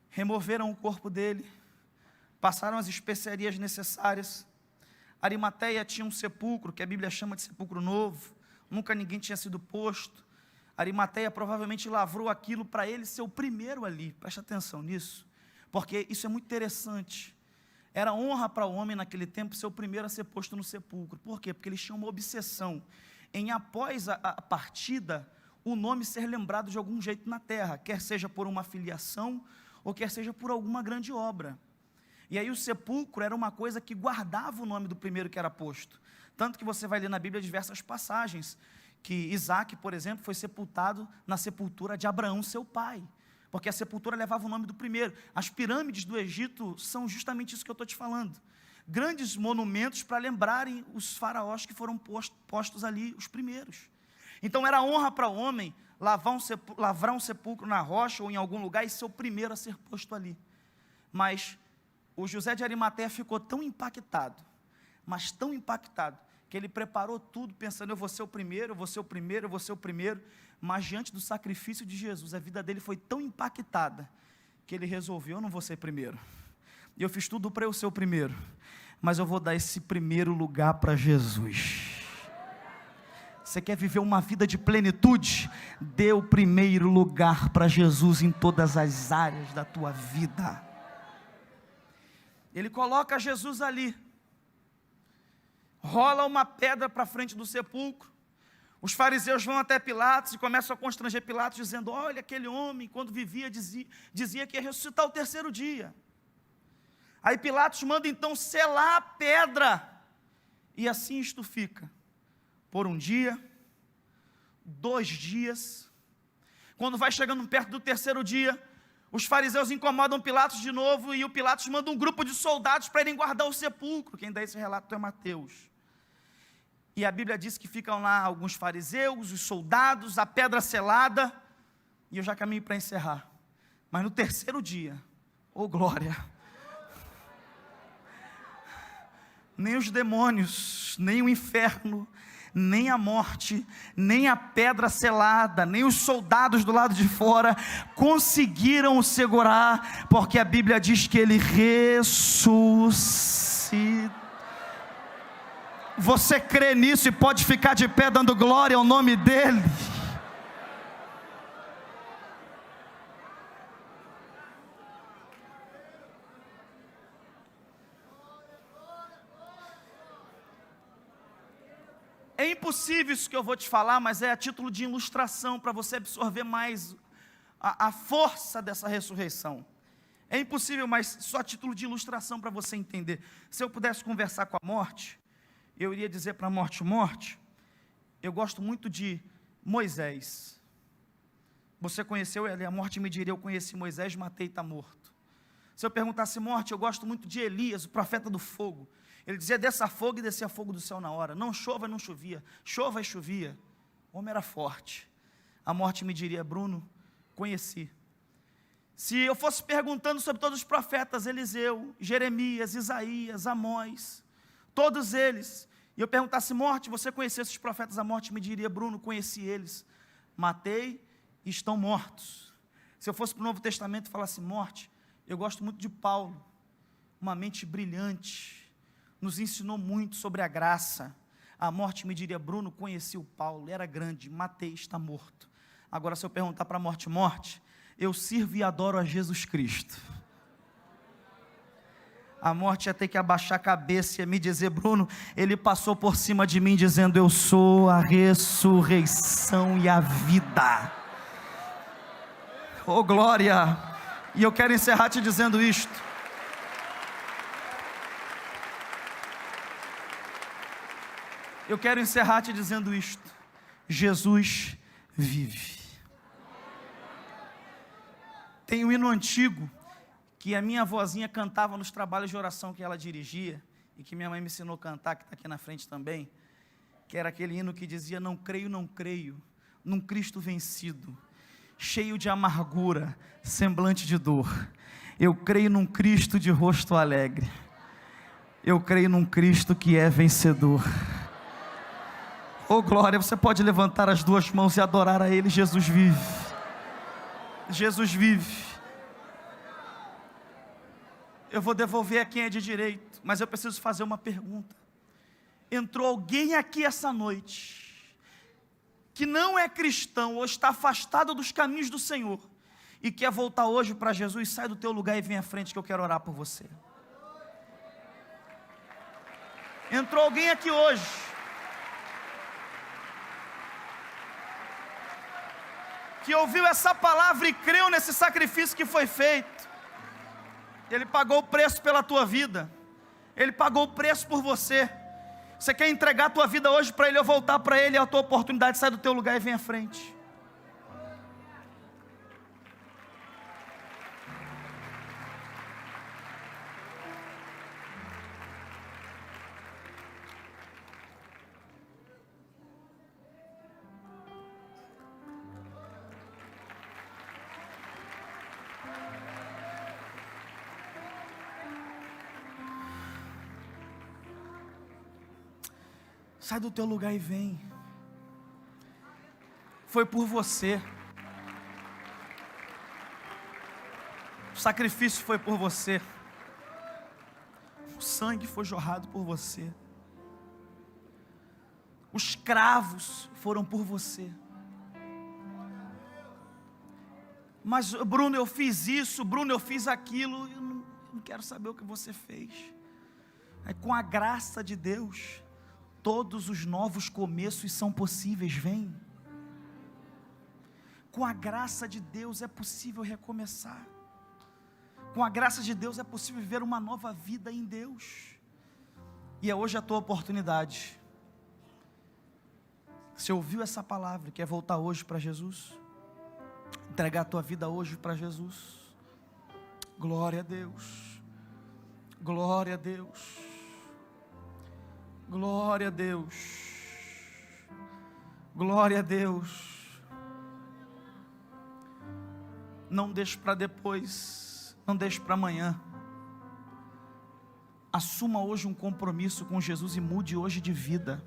Removeram o corpo dele, passaram as especiarias necessárias. Arimateia tinha um sepulcro, que a Bíblia chama de sepulcro novo, nunca ninguém tinha sido posto. Arimateia provavelmente lavrou aquilo para ele ser o primeiro ali. Preste atenção nisso, porque isso é muito interessante. Era honra para o homem naquele tempo ser o primeiro a ser posto no sepulcro. Por quê? Porque eles tinham uma obsessão em, após a partida, o nome ser lembrado de algum jeito na terra, quer seja por uma filiação, ou quer seja por alguma grande obra. E aí o sepulcro era uma coisa que guardava o nome do primeiro que era posto. Tanto que você vai ler na Bíblia diversas passagens, que Isaac, por exemplo, foi sepultado na sepultura de Abraão, seu pai, porque a sepultura levava o nome do primeiro. As pirâmides do Egito são justamente isso que eu estou te falando. Grandes monumentos para lembrarem os faraós que foram postos ali, os primeiros. Então era honra para o homem lavrar um sepulcro na rocha ou em algum lugar e ser o primeiro a ser posto ali. Mas o José de Arimateia ficou tão impactado, mas tão impactado, que ele preparou tudo pensando: eu vou ser o primeiro, eu vou ser o primeiro, eu vou ser o primeiro. Mas diante do sacrifício de Jesus, a vida dele foi tão impactada, que ele resolveu: eu não vou ser primeiro, e eu fiz tudo para eu ser o primeiro, mas eu vou dar esse primeiro lugar para Jesus. Você quer viver uma vida de plenitude? Dê o primeiro lugar para Jesus em todas as áreas da tua vida. Ele coloca Jesus ali, rola uma pedra para frente do sepulcro. Os fariseus vão até Pilatos e começam a constranger Pilatos, dizendo: olha, aquele homem, quando vivia, dizia que ia ressuscitar o terceiro dia. Aí Pilatos manda então selar a pedra, e assim isto fica, por um dia, 2 dias. Quando vai chegando perto do 3º dia, os fariseus incomodam Pilatos de novo, e o Pilatos manda um grupo de soldados para irem guardar o sepulcro. Quem dá esse relato é Mateus. E a Bíblia diz que ficam lá alguns fariseus, os soldados, a pedra selada, e eu já caminho para encerrar. Mas no 3º dia, oh glória, nem os demônios, nem o inferno, nem a morte, nem a pedra selada, nem os soldados do lado de fora conseguiram o segurar, porque a Bíblia diz que ele ressuscitou. Você crê nisso e pode ficar de pé dando glória ao nome dele? É impossível isso que eu vou te falar, mas é a título de ilustração, para você absorver mais a força dessa ressurreição. É impossível, mas só a título de ilustração para você entender. Se eu pudesse conversar com a morte, eu iria dizer para a morte: morte, eu gosto muito de Moisés. Você conheceu ele? A morte me diria: eu conheci Moisés, matei e está morto. Se eu perguntasse: morte, eu gosto muito de Elias, o profeta do fogo. Ele dizia: desça fogo, e descia fogo do céu na hora. Não chova, não chovia. Chova e chovia. O homem era forte. A morte me diria: Bruno, conheci. Se eu fosse perguntando sobre todos os profetas, Eliseu, Jeremias, Isaías, Amós, todos eles, e eu perguntasse: morte, você conheceu esses profetas? A morte me diria: Bruno, conheci eles. Matei e estão mortos. Se eu fosse para o Novo Testamento e falasse: morte, eu gosto muito de Paulo, uma mente brilhante, nos ensinou muito sobre a graça. A morte me diria: Bruno, conheci o Paulo, era grande, matei, está morto. Agora, se eu perguntar para a morte: morte, eu sirvo e adoro a Jesus Cristo. A morte ia ter que abaixar a cabeça e ia me dizer: Bruno, ele passou por cima de mim dizendo: eu sou a ressurreição e a vida. Oh glória! E eu quero encerrar te dizendo isto. Eu quero encerrar te dizendo isto: Jesus vive. Tem um hino antigo que a minha avózinha cantava nos trabalhos de oração que ela dirigia, e que minha mãe me ensinou a cantar, que está aqui na frente também, que era aquele hino que dizia: não creio, num Cristo vencido, cheio de amargura, semblante de dor. Eu creio num Cristo de rosto alegre. Eu creio num Cristo que é vencedor. Oh glória, você pode levantar as 2 mãos e adorar a Ele. Jesus vive. Jesus vive. Eu vou devolver a quem é de direito, mas eu preciso fazer uma pergunta. Entrou alguém aqui essa noite, que não é cristão, ou está afastado dos caminhos do Senhor, e quer voltar hoje para Jesus? Sai do teu lugar e vem à frente, que eu quero orar por você. Entrou alguém aqui hoje, que ouviu essa palavra e creu nesse sacrifício que foi feito. Ele pagou o preço pela tua vida. Ele pagou o preço por você. Você quer entregar a tua vida hoje para Ele, ou voltar para Ele? É a tua oportunidade. Sai do teu lugar e vem à frente. Sai do teu lugar e vem. Foi por você. O sacrifício foi por você. O sangue foi jorrado por você. Os cravos foram por você. Mas Bruno, eu fiz isso, Bruno, eu fiz aquilo. Eu não quero saber o que você fez. Aí, com a graça de Deus, todos os novos começos são possíveis. Vem. Com a graça de Deus é possível recomeçar. Com a graça de Deus é possível viver uma nova vida em Deus. E é hoje a tua oportunidade. Você ouviu essa palavra e quer voltar hoje para Jesus? Entregar a tua vida hoje para Jesus? Glória a Deus. Glória a Deus. Glória a Deus. Glória a Deus. Não deixe para depois, não deixe para amanhã. Assuma hoje um compromisso com Jesus e mude hoje de vida.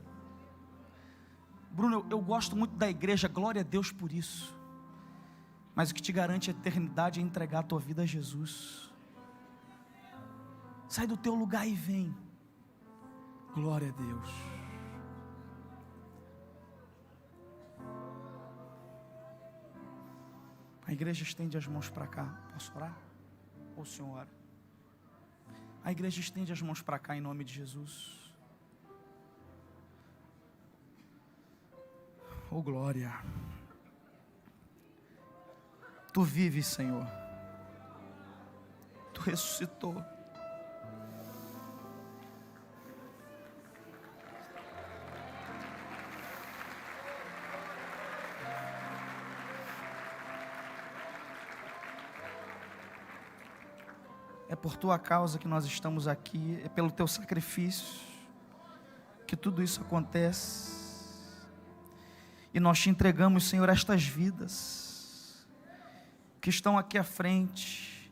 Bruno, eu gosto muito da igreja, glória a Deus por isso. Mas o que te garante a eternidade é entregar a tua vida a Jesus. Sai do teu lugar e vem. Glória a Deus. A igreja estende as mãos para cá. Posso orar? Ou o senhor ora? A igreja estende as mãos para cá em nome de Jesus. Oh glória. Tu vives, Senhor. Tu ressuscitou. É por tua causa que nós estamos aqui, é pelo teu sacrifício que tudo isso acontece. E nós te entregamos, Senhor, estas vidas que estão aqui à frente,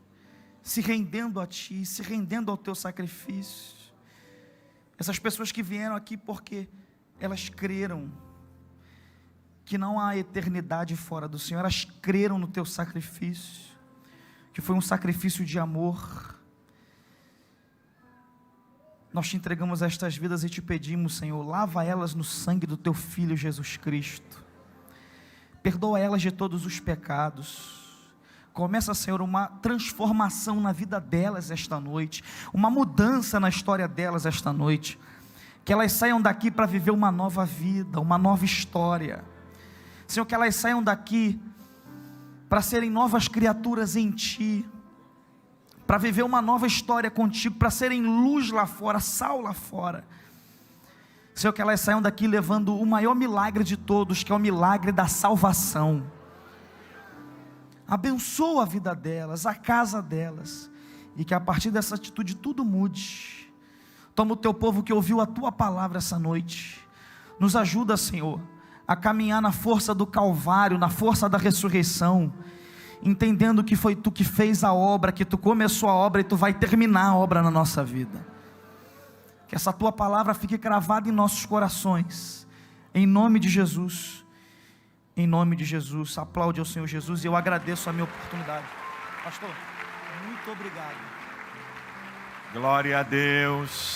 se rendendo a Ti, se rendendo ao Teu sacrifício. Essas pessoas que vieram aqui porque elas creram que não há eternidade fora do Senhor, elas creram no Teu sacrifício, que foi um sacrifício de amor. Nós te entregamos estas vidas e te pedimos, Senhor, lava elas no sangue do Teu Filho Jesus Cristo, perdoa elas de todos os pecados. Começa, Senhor, uma transformação na vida delas esta noite, uma mudança na história delas esta noite, que elas saiam daqui para viver uma nova vida, uma nova história. Senhor, que elas saiam daqui para serem novas criaturas em Ti, para viver uma nova história contigo, para serem luz lá fora, sal lá fora. Senhor, que elas saiam daqui levando o maior milagre de todos, que é o milagre da salvação. Abençoa a vida delas, a casa delas, e que a partir dessa atitude tudo mude. Toma o Teu povo que ouviu a Tua palavra essa noite, nos ajuda, Senhor, a caminhar na força do Calvário, na força da ressurreição, entendendo que foi Tu que fez a obra, que Tu começou a obra e Tu vai terminar a obra na nossa vida. Que essa Tua palavra fique cravada em nossos corações, em nome de Jesus. Em nome de Jesus, aplaude ao Senhor Jesus, e eu agradeço a minha oportunidade. Pastor, muito obrigado. Glória a Deus.